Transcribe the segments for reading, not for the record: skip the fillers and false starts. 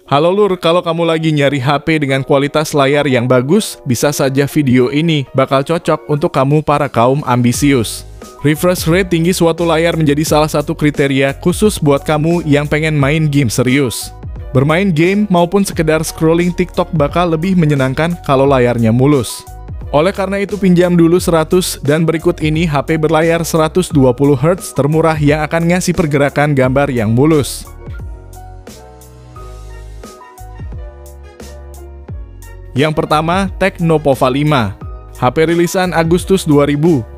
Halo Lur, kalau kamu lagi nyari HP dengan kualitas layar yang bagus, bisa saja video ini bakal cocok untuk kamu para kaum ambisius. Refresh rate tinggi suatu layar menjadi salah satu kriteria khusus buat kamu yang pengen main game serius. Bermain game maupun sekedar scrolling TikTok bakal lebih menyenangkan kalau layarnya mulus. Oleh karena itu pinjam dulu 100 dan berikut ini HP berlayar 120 Hz termurah yang akan ngasih pergerakan gambar yang mulus. Yang pertama, Tecno Pova 5. HP rilisan Agustus 2023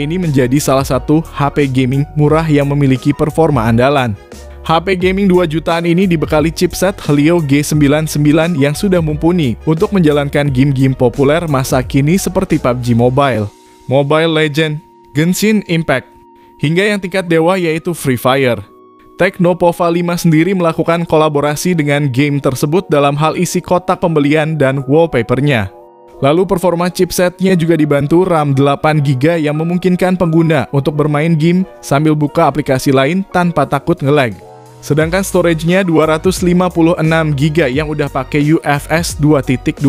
ini menjadi salah satu HP gaming murah yang memiliki performa andalan. HP gaming 2 jutaan ini dibekali chipset Helio G99 yang sudah mumpuni untuk menjalankan game-game populer masa kini seperti PUBG Mobile, Mobile Legends, Genshin Impact, hingga yang tingkat dewa yaitu Free Fire. Tecno Pova 5 sendiri melakukan kolaborasi dengan game tersebut dalam hal isi kotak pembelian dan wallpapernya. Lalu performa chipsetnya juga dibantu RAM 8GB yang memungkinkan pengguna untuk bermain game sambil buka aplikasi lain tanpa takut nge-lag. Sedangkan storage-nya 256GB yang udah pakai UFS 2.2.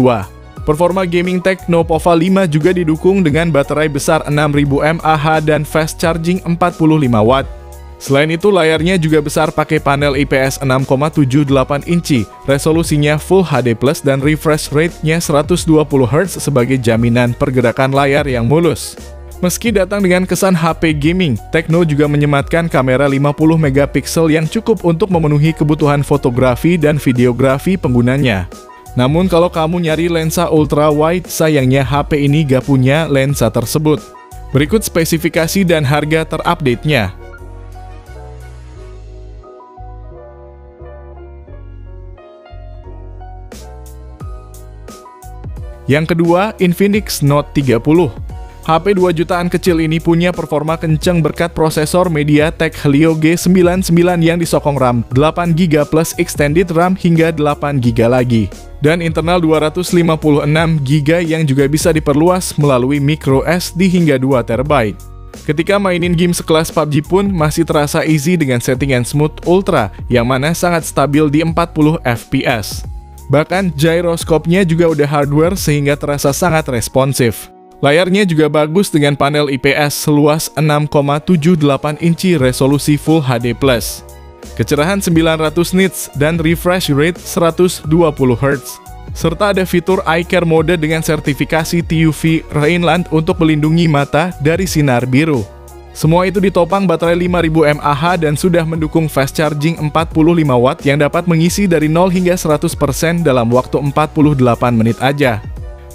Performa gaming Tecno Pova 5 juga didukung dengan baterai besar 6000 mAh dan fast charging 45W. Selain itu, layarnya juga besar pakai panel IPS 6,78 inci, resolusinya Full HD+, dan refresh rate-nya 120 Hz sebagai jaminan pergerakan layar yang mulus. Meski datang dengan kesan HP gaming, Tecno juga menyematkan kamera 50 megapiksel yang cukup untuk memenuhi kebutuhan fotografi dan videografi penggunanya. Namun kalau kamu nyari lensa ultra wide, sayangnya HP ini gak punya lensa tersebut. Berikut spesifikasi dan harga terupdate-nya. Yang kedua, Infinix Note 30. HP 2 jutaan kecil ini punya performa kenceng berkat prosesor MediaTek Helio G99 yang disokong RAM 8GB plus extended RAM hingga 8GB lagi. Dan internal 256GB yang juga bisa diperluas melalui microSD hingga 2TB. Ketika mainin game sekelas PUBG pun masih terasa easy dengan settingan Smooth Ultra yang mana sangat stabil di 40 FPS. Bahkan gyroscope-nya juga udah hardware sehingga terasa sangat responsif. Layarnya juga bagus dengan panel IPS seluas 6,78 inci resolusi Full HD+. Kecerahan 900 nits dan refresh rate 120 Hz. Serta ada fitur Eye Care Mode dengan sertifikasi TUV Rheinland untuk melindungi mata dari sinar biru. Semua itu ditopang baterai 5000 mAh dan sudah mendukung fast charging 45W yang dapat mengisi dari 0 hingga 100% dalam waktu 48 menit aja.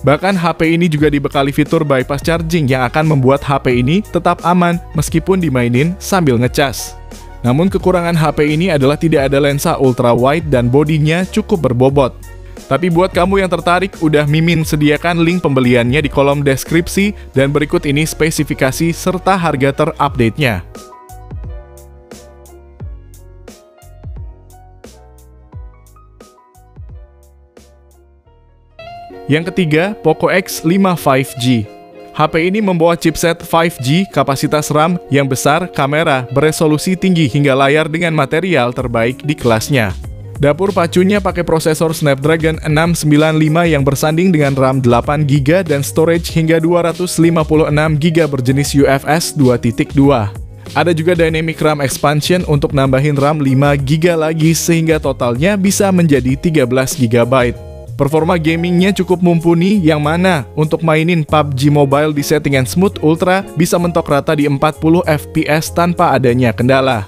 Bahkan HP ini juga dibekali fitur bypass charging yang akan membuat HP ini tetap aman meskipun dimainin sambil ngecas. Namun kekurangan HP ini adalah tidak ada lensa ultra wide dan bodinya cukup berbobot. Tapi buat kamu yang tertarik, udah Mimin sediakan link pembeliannya di kolom deskripsi dan berikut ini spesifikasi serta harga terupdate-nya. Yang ketiga, Poco X5 5G. HP ini membawa chipset 5G, kapasitas RAM yang besar, kamera beresolusi tinggi hingga layar dengan material terbaik di kelasnya. Dapur pacunya pakai prosesor Snapdragon 695 yang bersanding dengan RAM 8GB dan storage hingga 256GB berjenis UFS 2.2. Ada juga Dynamic RAM Expansion untuk nambahin RAM 5GB lagi sehingga totalnya bisa menjadi 13GB. Performa gamingnya cukup mumpuni yang mana untuk mainin PUBG Mobile di settingan Smooth Ultra bisa mentok rata di 40 FPS tanpa adanya kendala.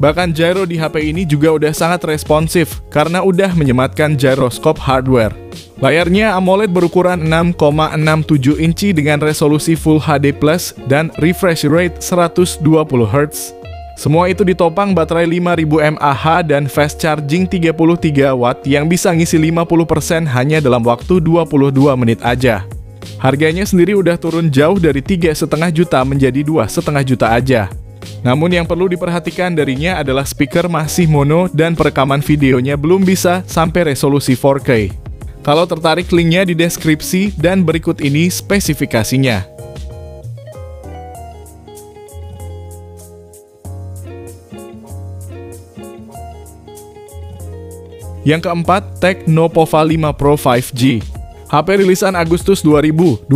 Bahkan gyro di HP ini juga udah sangat responsif karena udah menyematkan gyroscope hardware. Layarnya AMOLED berukuran 6,67 inci dengan resolusi Full HD+ dan refresh rate 120 Hz. Semua itu ditopang baterai 5000 mAh dan fast charging 33W yang bisa ngisi 50% hanya dalam waktu 22 menit aja. Harganya sendiri udah turun jauh dari 3,5 juta menjadi 2,5 juta aja. Namun yang perlu diperhatikan darinya adalah speaker masih mono dan perekaman videonya belum bisa sampai resolusi 4K. Kalau tertarik, linknya di deskripsi dan berikut ini spesifikasinya. Yang keempat, Tecno Pova 5 Pro 5G. HP rilisan Agustus 2023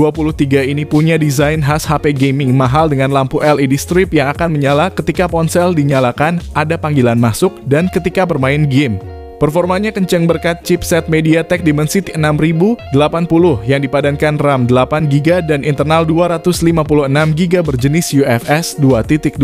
ini punya desain khas HP gaming mahal dengan lampu LED strip yang akan menyala ketika ponsel dinyalakan, ada panggilan masuk, dan ketika bermain game. Performanya kencang berkat chipset MediaTek Dimensity 6080 yang dipadankan RAM 8GB dan internal 256GB berjenis UFS 2.2.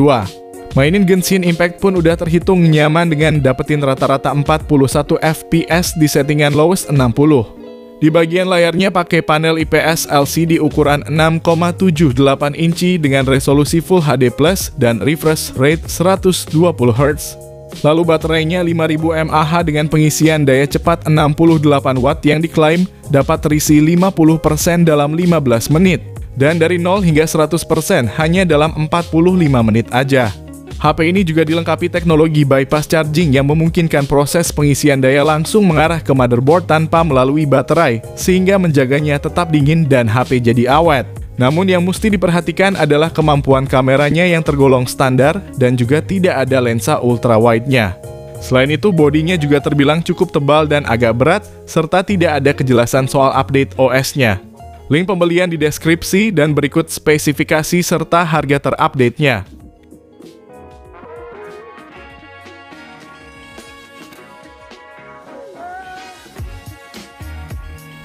Mainin Genshin Impact pun udah terhitung nyaman dengan dapetin rata-rata 41 FPS di settingan lowest 60. Di bagian layarnya pakai panel IPS LCD ukuran 6,78 inci dengan resolusi Full HD Plus dan refresh rate 120 Hz. Lalu baterainya 5000 mAh dengan pengisian daya cepat 68 Watt yang diklaim dapat terisi 50% dalam 15 menit. Dan dari 0 hingga 100% hanya dalam 45 menit aja. HP ini juga dilengkapi teknologi bypass charging yang memungkinkan proses pengisian daya langsung mengarah ke motherboard tanpa melalui baterai, sehingga menjaganya tetap dingin dan HP jadi awet. Namun yang mesti diperhatikan adalah kemampuan kameranya yang tergolong standar dan juga tidak ada lensa ultrawide-nya. Selain itu, bodinya juga terbilang cukup tebal dan agak berat, serta tidak ada kejelasan soal update OS-nya. Link pembelian di deskripsi dan berikut spesifikasi serta harga terupdate-nya.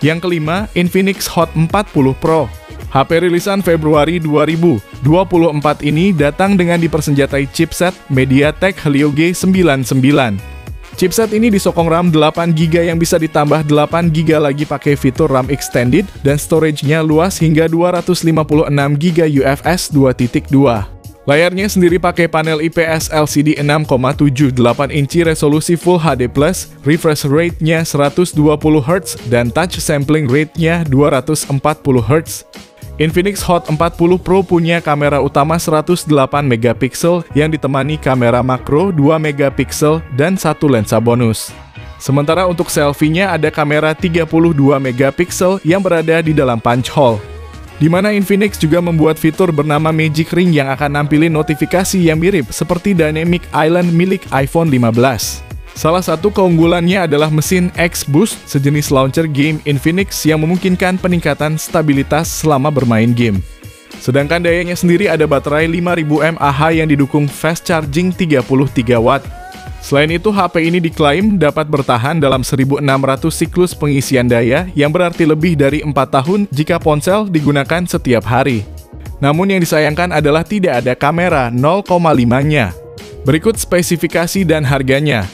Yang kelima, Infinix Hot 40 Pro. HP rilisan Februari 2024 ini datang dengan dipersenjatai chipset MediaTek Helio G99. Chipset ini disokong RAM 8GB yang bisa ditambah 8GB lagi pakai fitur RAM extended dan storage-nya luas hingga 256GB UFS 2.2. Layarnya sendiri pakai panel IPS LCD 6,78 inci resolusi Full HD+, refresh rate-nya 120 Hz, dan touch sampling rate-nya 240 Hz. Infinix Hot 40 Pro punya kamera utama 108 MP yang ditemani kamera makro 2 MP dan satu lensa bonus. Sementara untuk selfie-nya ada kamera 32 MP yang berada di dalam punch hole. Di mana Infinix juga membuat fitur bernama Magic Ring yang akan nampilin notifikasi yang mirip seperti Dynamic Island milik iPhone 15. Salah satu keunggulannya adalah mesin X-Boost, sejenis launcher game Infinix yang memungkinkan peningkatan stabilitas selama bermain game. Sedangkan dayanya sendiri ada baterai 5000 mAh yang didukung fast charging 33 Watt. Selain itu, HP ini diklaim dapat bertahan dalam 1600 siklus pengisian daya yang berarti lebih dari 4 tahun jika ponsel digunakan setiap hari. Namun yang disayangkan adalah tidak ada kamera 0,5-nya. Berikut spesifikasi dan harganya.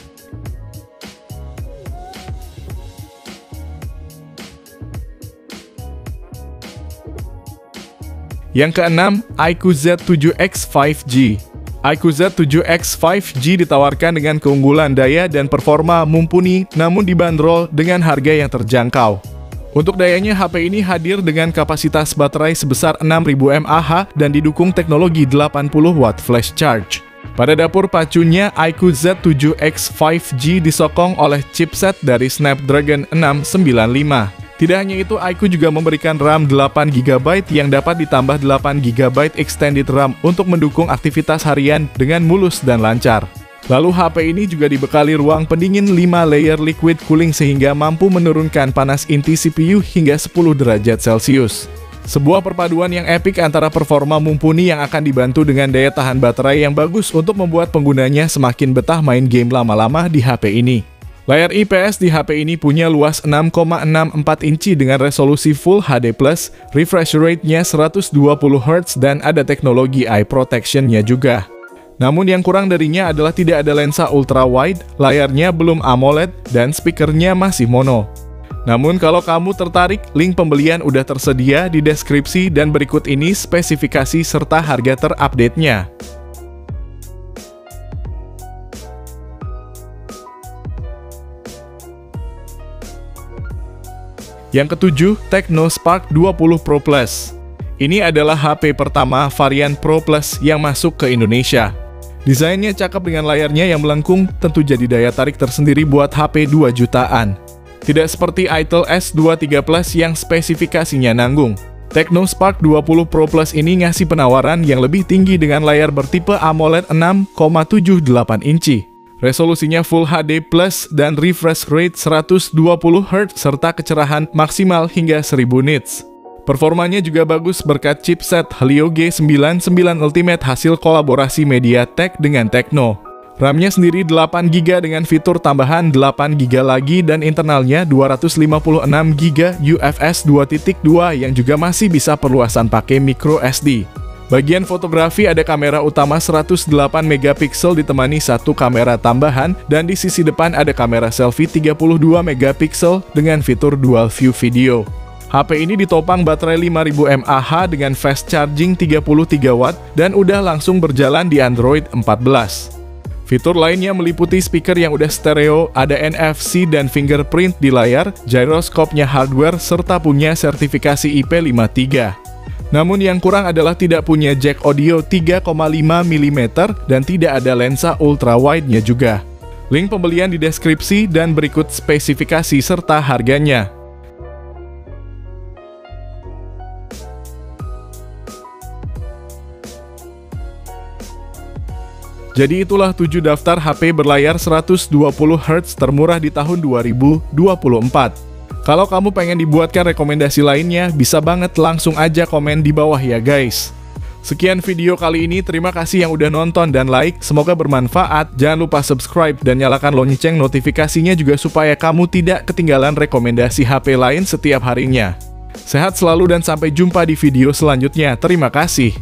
Yang keenam, iQOO Z7X 5G. iQOO Z7X 5G ditawarkan dengan keunggulan daya dan performa mumpuni, namun dibanderol dengan harga yang terjangkau. Untuk dayanya, HP ini hadir dengan kapasitas baterai sebesar 6000 mAh dan didukung teknologi 80 Watt flash charge. Pada dapur pacunya, iQOO Z7X 5G disokong oleh chipset dari Snapdragon 695. Tidak hanya itu, iQOO juga memberikan RAM 8GB yang dapat ditambah 8GB extended RAM untuk mendukung aktivitas harian dengan mulus dan lancar. Lalu HP ini juga dibekali ruang pendingin 5 layer liquid cooling sehingga mampu menurunkan panas inti CPU hingga 10 derajat Celcius. Sebuah perpaduan yang epik antara performa mumpuni yang akan dibantu dengan daya tahan baterai yang bagus untuk membuat penggunanya semakin betah main game lama-lama di HP ini. Layar IPS di HP ini punya luas 6,64 inci dengan resolusi Full HD+, refresh rate-nya 120 Hz dan ada teknologi eye protection-nya juga. Namun yang kurang darinya adalah tidak ada lensa ultra-wide, layarnya belum AMOLED, dan speakernya masih mono. Namun kalau kamu tertarik, link pembelian udah tersedia di deskripsi dan berikut ini spesifikasi serta harga terupdate-nya. Yang ketujuh, Tecno Spark 20 Pro Plus. Ini adalah HP pertama varian Pro Plus yang masuk ke Indonesia. Desainnya cakep dengan layarnya yang melengkung, tentu jadi daya tarik tersendiri buat HP 2 jutaan. Tidak seperti Itel S23 Plus yang spesifikasinya nanggung. Tecno Spark 20 Pro Plus ini ngasih penawaran yang lebih tinggi dengan layar bertipe AMOLED 6,78 inci. Resolusinya Full HD Plus dan refresh rate 120Hz serta kecerahan maksimal hingga 1000 nits. Performanya juga bagus berkat chipset Helio G99 Ultimate hasil kolaborasi MediaTek dengan Tecno. RAM-nya sendiri 8GB dengan fitur tambahan 8GB lagi dan internalnya 256GB UFS 2.2 yang juga masih bisa perluasan pakai micro SD. Bagian fotografi ada kamera utama 108MP ditemani satu kamera tambahan dan di sisi depan ada kamera selfie 32MP dengan fitur dual view video. HP ini ditopang baterai 5000 mAh dengan fast charging 33W dan udah langsung berjalan di Android 14. Fitur lainnya meliputi speaker yang udah stereo, ada NFC dan fingerprint di layar, gyroscope-nya hardware serta punya sertifikasi IP53. Namun yang kurang adalah tidak punya jack audio 3,5mm dan tidak ada lensa ultrawide-nya juga. Link pembelian di deskripsi dan berikut spesifikasi serta harganya. Jadi itulah 7 daftar HP berlayar 120Hz termurah di tahun 2024. Kalau kamu pengen dibuatkan rekomendasi lainnya, bisa banget langsung aja komen di bawah ya guys. Sekian video kali ini, terima kasih yang udah nonton dan like, semoga bermanfaat. Jangan lupa subscribe dan nyalakan lonceng notifikasinya juga supaya kamu tidak ketinggalan rekomendasi HP lain setiap harinya. Sehat selalu dan sampai jumpa di video selanjutnya, terima kasih.